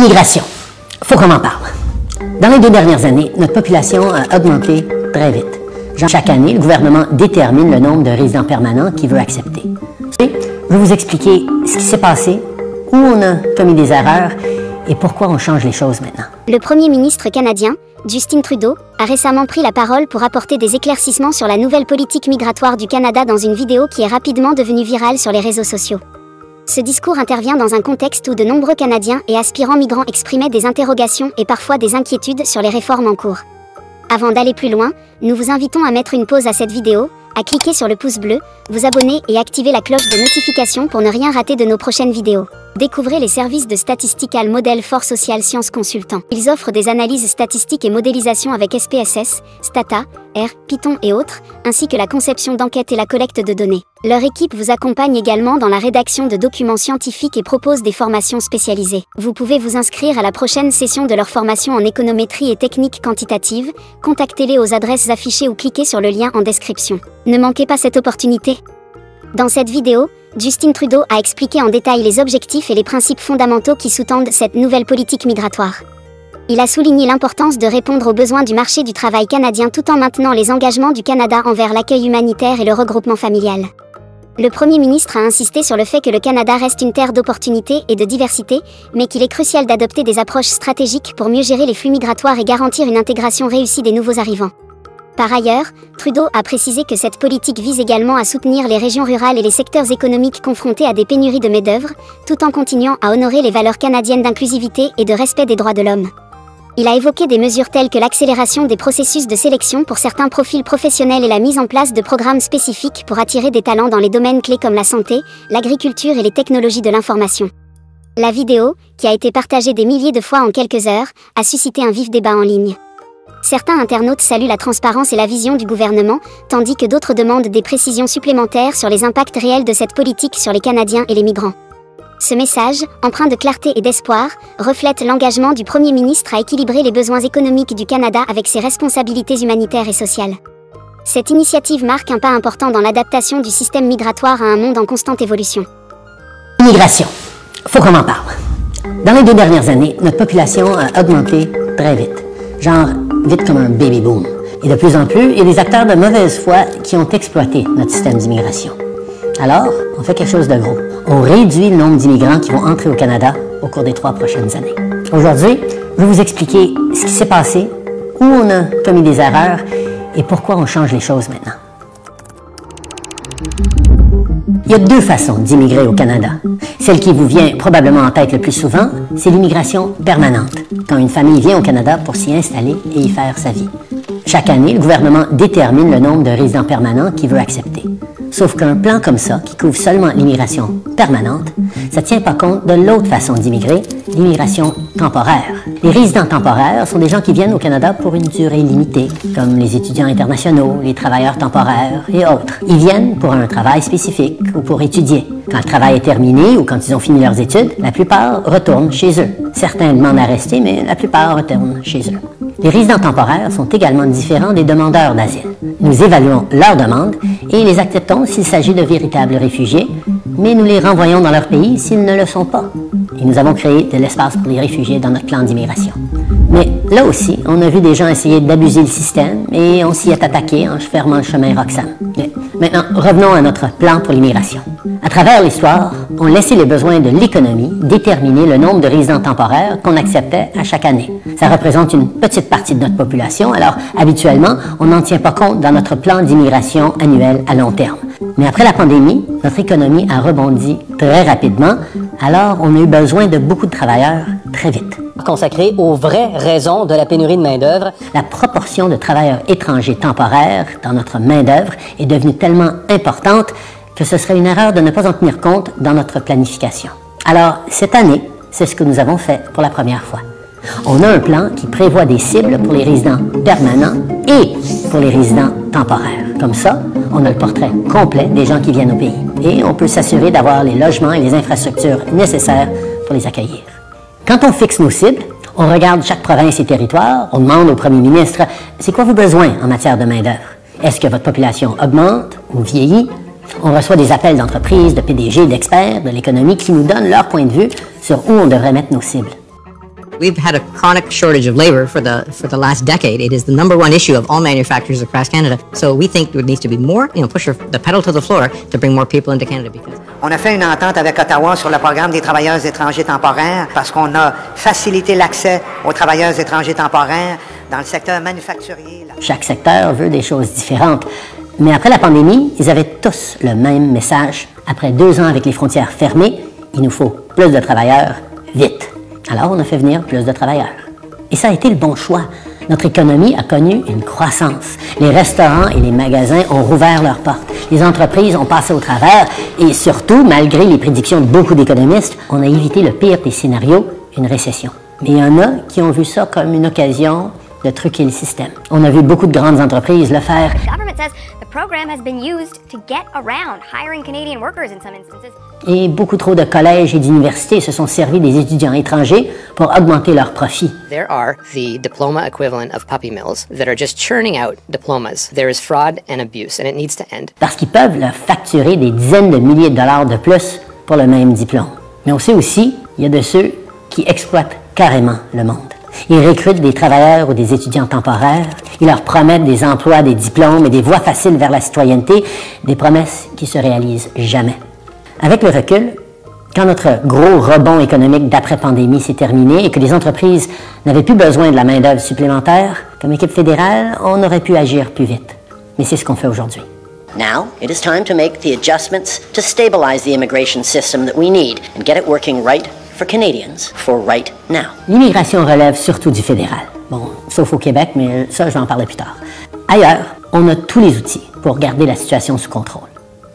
Immigration. Faut qu'on en parle. Dans les 2 dernières années, notre population a augmenté très vite. Chaque année, le gouvernement détermine le nombre de résidents permanents qu'il veut accepter. Je vais vous expliquer ce qui s'est passé, où on a commis des erreurs et pourquoi on change les choses maintenant. Le Premier ministre canadien, Justin Trudeau, a récemment pris la parole pour apporter des éclaircissements sur la nouvelle politique migratoire du Canada dans une vidéo qui est rapidement devenue virale sur les réseaux sociaux. Ce discours intervient dans un contexte où de nombreux Canadiens et aspirants migrants exprimaient des interrogations et parfois des inquiétudes sur les réformes en cours. Avant d'aller plus loin, nous vous invitons à mettre une pause à cette vidéo, à cliquer sur le pouce bleu, vous abonner et activer la cloche de notification pour ne rien rater de nos prochaines vidéos. Découvrez les services de Statistical Model for Social Sciences Consultants. Ils offrent des analyses statistiques et modélisation avec SPSS, Stata, R, Python et autres, ainsi que la conception d'enquêtes et la collecte de données. Leur équipe vous accompagne également dans la rédaction de documents scientifiques et propose des formations spécialisées. Vous pouvez vous inscrire à la prochaine session de leur formation en économétrie et techniques quantitatives. Contactez-les aux adresses affichées ou cliquez sur le lien en description. Ne manquez pas cette opportunité. Dans cette vidéo, Justin Trudeau a expliqué en détail les objectifs et les principes fondamentaux qui sous-tendent cette nouvelle politique migratoire. Il a souligné l'importance de répondre aux besoins du marché du travail canadien tout en maintenant les engagements du Canada envers l'accueil humanitaire et le regroupement familial. Le Premier ministre a insisté sur le fait que le Canada reste une terre d'opportunités et de diversité, mais qu'il est crucial d'adopter des approches stratégiques pour mieux gérer les flux migratoires et garantir une intégration réussie des nouveaux arrivants. Par ailleurs, Trudeau a précisé que cette politique vise également à soutenir les régions rurales et les secteurs économiques confrontés à des pénuries de main-d'œuvre, tout en continuant à honorer les valeurs canadiennes d'inclusivité et de respect des droits de l'homme. Il a évoqué des mesures telles que l'accélération des processus de sélection pour certains profils professionnels et la mise en place de programmes spécifiques pour attirer des talents dans les domaines clés comme la santé, l'agriculture et les technologies de l'information. La vidéo, qui a été partagée des milliers de fois en quelques heures, a suscité un vif débat en ligne. Certains internautes saluent la transparence et la vision du gouvernement, tandis que d'autres demandent des précisions supplémentaires sur les impacts réels de cette politique sur les Canadiens et les migrants. Ce message, empreint de clarté et d'espoir, reflète l'engagement du Premier ministre à équilibrer les besoins économiques du Canada avec ses responsabilités humanitaires et sociales. Cette initiative marque un pas important dans l'adaptation du système migratoire à un monde en constante évolution. Immigration. Faut qu'on en parle. Dans les 2 dernières années, notre population a augmenté très vite. Genre, vite comme un baby boom. Et de plus en plus, il y a des acteurs de mauvaise foi qui ont exploité notre système d'immigration. Alors, on fait quelque chose de gros. On réduit le nombre d'immigrants qui vont entrer au Canada au cours des 3 prochaines années. Aujourd'hui, je vais vous expliquer ce qui s'est passé, où on a commis des erreurs et pourquoi on change les choses maintenant. Il y a 2 façons d'immigrer au Canada. Celle qui vous vient probablement en tête le plus souvent, c'est l'immigration permanente, quand une famille vient au Canada pour s'y installer et y faire sa vie. Chaque année, le gouvernement détermine le nombre de résidents permanents qu'il veut accepter. Sauf qu'un plan comme ça, qui couvre seulement l'immigration permanente, ça ne tient pas compte de l'autre façon d'immigrer, l'immigration temporaire. Les résidents temporaires sont des gens qui viennent au Canada pour une durée limitée, comme les étudiants internationaux, les travailleurs temporaires et autres. Ils viennent pour un travail spécifique ou pour étudier. Quand le travail est terminé ou quand ils ont fini leurs études, la plupart retournent chez eux. Certains demandent à rester, mais la plupart retournent chez eux. Les résidents temporaires sont également différents des demandeurs d'asile. Nous évaluons leurs demandes et les acceptons s'il s'agit de véritables réfugiés, mais nous les renvoyons dans leur pays s'ils ne le sont pas. Et nous avons créé de l'espace pour les réfugiés dans notre plan d'immigration. Mais là aussi, on a vu des gens essayer d'abuser le système et on s'y est attaqué en fermant le chemin Roxham. Mais maintenant, revenons à notre plan pour l'immigration. À travers l'histoire, on laissait les besoins de l'économie déterminer le nombre de résidents temporaires qu'on acceptait à chaque année. Ça représente une petite partie de notre population, alors habituellement, on n'en tient pas compte dans notre plan d'immigration annuel à long terme. Mais après la pandémie, notre économie a rebondi très rapidement, alors on a eu besoin de beaucoup de travailleurs très vite. Consacré aux vraies raisons de la pénurie de main-d'œuvre. La proportion de travailleurs étrangers temporaires dans notre main-d'œuvre est devenue tellement importante que ce serait une erreur de ne pas en tenir compte dans notre planification. Alors, cette année, c'est ce que nous avons fait pour la première fois. On a un plan qui prévoit des cibles pour les résidents permanents et pour les résidents temporaires. Comme ça, on a le portrait complet des gens qui viennent au pays. Et on peut s'assurer d'avoir les logements et les infrastructures nécessaires pour les accueillir. Quand on fixe nos cibles, on regarde chaque province et territoire, on demande au premier ministre « C'est quoi vos besoins en matière de main-d'œuvre? Est-ce que votre population augmente ou vieillit? » On reçoit des appels d'entreprises, de PDG, d'experts de l'économie qui nous donnent leur point de vue sur où on devrait mettre nos cibles. We've had a chronic shortage of labor for the last decade. It is the #1 issue of all manufacturers across Canada. So we think there needs to be more, push the pedal to the floor to bring more people into Canada. On a fait une entente avec Ottawa sur le programme des travailleurs étrangers temporaires parce qu'on a facilité l'accès aux travailleurs étrangers temporaires dans le secteur manufacturier. Chaque secteur veut des choses différentes. Mais après la pandémie, ils avaient tous le même message. Après 2 ans avec les frontières fermées, il nous faut plus de travailleurs, vite. Alors, on a fait venir plus de travailleurs. Et ça a été le bon choix. Notre économie a connu une croissance. Les restaurants et les magasins ont rouvert leurs portes. Les entreprises ont passé au travers et surtout, malgré les prédictions de beaucoup d'économistes, on a évité le pire des scénarios, une récession. Mais il y en a qui ont vu ça comme une occasion de truquer le système. On a vu beaucoup de grandes entreprises le faire. Et beaucoup trop de collèges et d'universités se sont servis des étudiants étrangers pour augmenter leurs profits. There are the diploma equivalent of puppy mills that are just churning out diplomas. There is fraud and abuse, and it needs to end. Parce qu'ils peuvent leur facturer des dizaines de milliers de dollars de plus pour le même diplôme. Mais on sait aussi, il y a de ceux qui exploitent carrément le monde. Ils recrutent des travailleurs ou des étudiants temporaires. Ils leur promettent des emplois, des diplômes et des voies faciles vers la citoyenneté, des promesses qui se réalisent jamais. Avec le recul, quand notre gros rebond économique d'après-pandémie s'est terminé et que les entreprises n'avaient plus besoin de la main-d'œuvre supplémentaire, comme équipe fédérale, on aurait pu agir plus vite. Mais c'est ce qu'on fait aujourd'hui. Now, it is time to make the adjustments to stabilize the immigration system that we need and get it working right for Canadians for right now. L'immigration relève surtout du fédéral. Bon, sauf au Québec, mais ça, je vais en parler plus tard. Ailleurs, on a tous les outils pour garder la situation sous contrôle.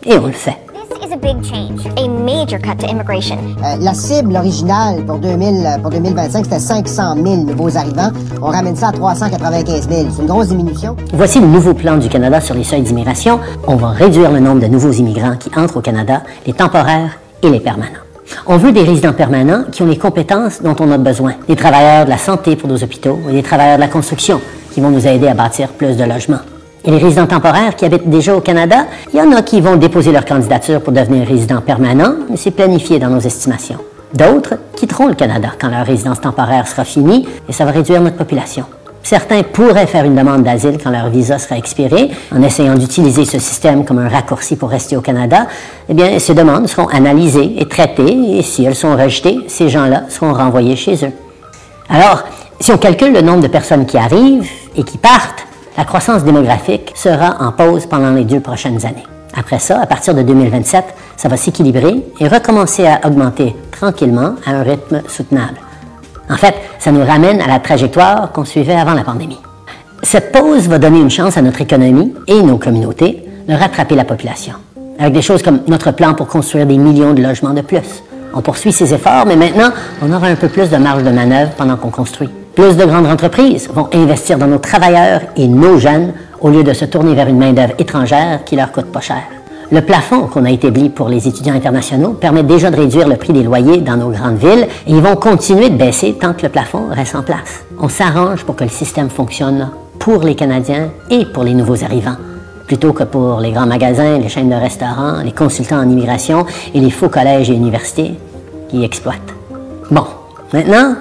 Et on le fait. This is a big change, a major cut to immigration. La cible originale pour 2025, c'était 500 000 nouveaux arrivants. On ramène ça à 395 000. C'est une grosse diminution. Voici le nouveau plan du Canada sur les seuils d'immigration. On va réduire le nombre de nouveaux immigrants qui entrent au Canada, les temporaires et les permanents. On veut des résidents permanents qui ont les compétences dont on a besoin. Des travailleurs de la santé pour nos hôpitaux et des travailleurs de la construction qui vont nous aider à bâtir plus de logements. Et les résidents temporaires qui habitent déjà au Canada, il y en a qui vont déposer leur candidature pour devenir résidents permanents, mais c'est planifié dans nos estimations. D'autres quitteront le Canada quand leur résidence temporaire sera finie et ça va réduire notre population. Certains pourraient faire une demande d'asile quand leur visa sera expiré, en essayant d'utiliser ce système comme un raccourci pour rester au Canada. Eh bien, ces demandes seront analysées et traitées, et si elles sont rejetées, ces gens-là seront renvoyés chez eux. Alors, si on calcule le nombre de personnes qui arrivent et qui partent, la croissance démographique sera en pause pendant les 2 prochaines années. Après ça, à partir de 2027, ça va s'équilibrer et recommencer à augmenter tranquillement à un rythme soutenable. En fait, ça nous ramène à la trajectoire qu'on suivait avant la pandémie. Cette pause va donner une chance à notre économie et nos communautés de rattraper la population, avec des choses comme notre plan pour construire des millions de logements de plus. On poursuit ces efforts, mais maintenant, on aura un peu plus de marge de manœuvre pendant qu'on construit. Plus de grandes entreprises vont investir dans nos travailleurs et nos jeunes au lieu de se tourner vers une main-d'œuvre étrangère qui leur coûte pas cher. Le plafond qu'on a établi pour les étudiants internationaux permet déjà de réduire le prix des loyers dans nos grandes villes et ils vont continuer de baisser tant que le plafond reste en place. On s'arrange pour que le système fonctionne pour les Canadiens et pour les nouveaux arrivants, plutôt que pour les grands magasins, les chaînes de restaurants, les consultants en immigration et les faux collèges et universités qui exploitent. Bon, maintenant,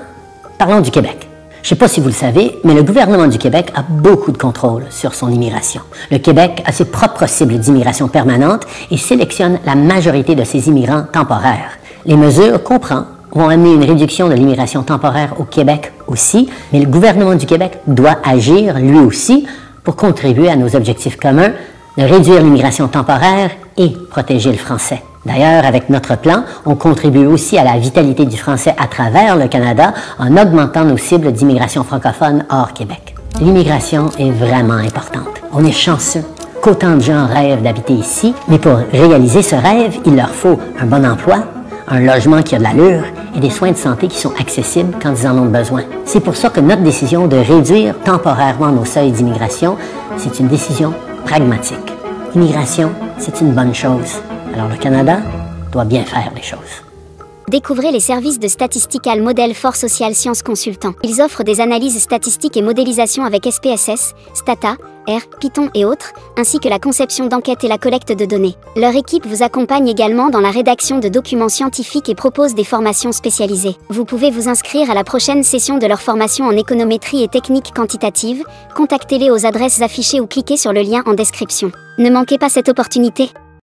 parlons du Québec. Je ne sais pas si vous le savez, mais le gouvernement du Québec a beaucoup de contrôle sur son immigration. Le Québec a ses propres cibles d'immigration permanente et sélectionne la majorité de ses immigrants temporaires. Les mesures qu'on prend vont amener une réduction de l'immigration temporaire au Québec aussi, mais le gouvernement du Québec doit agir lui aussi pour contribuer à nos objectifs communs de réduire l'immigration temporaire et protéger le français. D'ailleurs, avec notre plan, on contribue aussi à la vitalité du français à travers le Canada en augmentant nos cibles d'immigration francophone hors Québec. L'immigration est vraiment importante. On est chanceux qu'autant de gens rêvent d'habiter ici, mais pour réaliser ce rêve, il leur faut un bon emploi, un logement qui a de l'allure et des soins de santé qui sont accessibles quand ils en ont besoin. C'est pour ça que notre décision de réduire temporairement nos seuils d'immigration, c'est une décision pragmatique. L'immigration, c'est une bonne chose. Alors le Canada doit bien faire les choses. Découvrez les services de Statistical Model for Social Science Consultant. Ils offrent des analyses statistiques et modélisation avec SPSS, Stata, R, Python et autres, ainsi que la conception d'enquêtes et la collecte de données. Leur équipe vous accompagne également dans la rédaction de documents scientifiques et propose des formations spécialisées. Vous pouvez vous inscrire à la prochaine session de leur formation en économétrie et techniques quantitatives. Contactez-les aux adresses affichées ou cliquez sur le lien en description. Ne manquez pas cette opportunité.